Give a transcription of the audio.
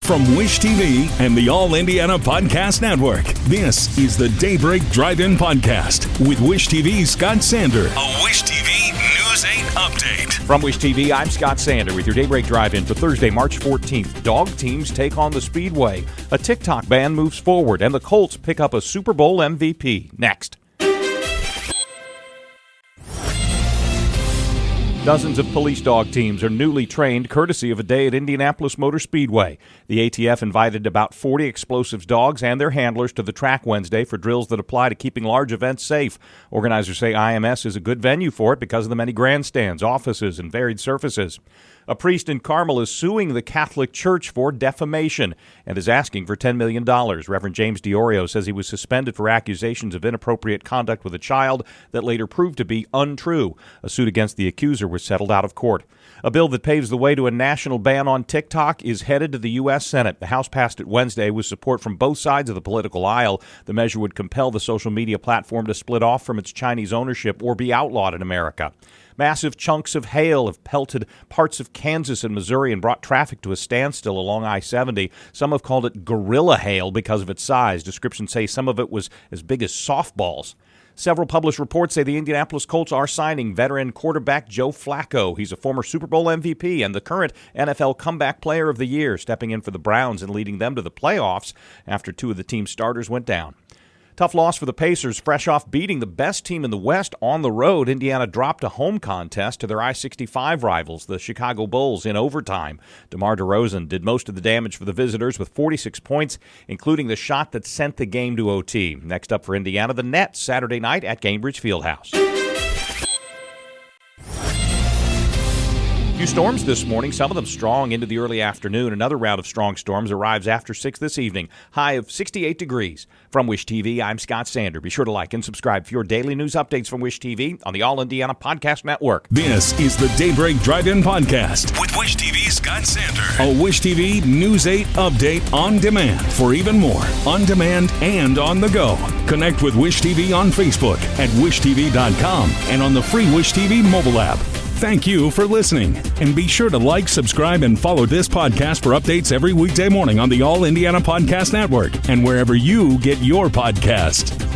From Wish TV and the All Indiana Podcast Network, this is the Daybreak Drive-In Podcast with Wish TV's Scott Sander. A Wish TV News 8 update. From Wish TV, I'm Scott Sander with your Daybreak Drive-In for Thursday, March 14th. Dog teams take on the Speedway. A TikTok ban moves forward, and the Colts pick up a Super Bowl MVP. Next. Dozens of police dog teams are newly trained courtesy of a day at Indianapolis Motor Speedway. The ATF invited about 40 explosives dogs and their handlers to the track Wednesday for drills that apply to keeping large events safe. Organizers say IMS is a good venue for it because of the many grandstands, offices, and varied surfaces. A priest in Carmel is suing the Catholic Church for defamation and is asking for $10 million. Reverend James DiOrio says he was suspended for accusations of inappropriate conduct with a child that later proved to be untrue. A suit against the accuser was settled out of court. A bill that paves the way to a national ban on TikTok is headed to the U.S. Senate. The House passed it Wednesday with support from both sides of the political aisle. The measure would compel the social media platform to split off from its Chinese ownership or be outlawed in America. Massive chunks of hail have pelted parts of Kansas and Missouri and brought traffic to a standstill along I-70. Some have called it gorilla hail because of its size. Descriptions say some of it was as big as softballs. Several published reports say the Indianapolis Colts are signing veteran quarterback Joe Flacco. He's a former Super Bowl MVP and the current NFL Comeback Player of the Year, stepping in for the Browns and leading them to the playoffs after two of the team's starters went down. Tough loss for the Pacers, fresh off beating the best team in the West on the road. Indiana dropped a home contest to their I-65 rivals, the Chicago Bulls, in overtime. DeMar DeRozan did most of the damage for the visitors with 46 points, including the shot that sent the game to OT. Next up for Indiana, the Nets, Saturday night at Gainbridge Fieldhouse. Few storms this morning, some of them strong into the early afternoon. Another round of strong storms arrives after 6 this evening. High of 68 degrees. From Wish TV, I'm Scott Sander. Be sure to like and subscribe for your daily news updates from Wish TV on the All Indiana Podcast Network. This is the Daybreak Drive-In Podcast with Wish TV's Scott Sander. A Wish TV News 8 update on demand for even more on demand and on the go. Connect with Wish TV on Facebook at wishtv.com and on the free Wish TV mobile app. Thank you for listening, and be sure to like, subscribe, and follow this podcast for updates every weekday morning on the All Indiana Podcast Network and wherever you get your podcast.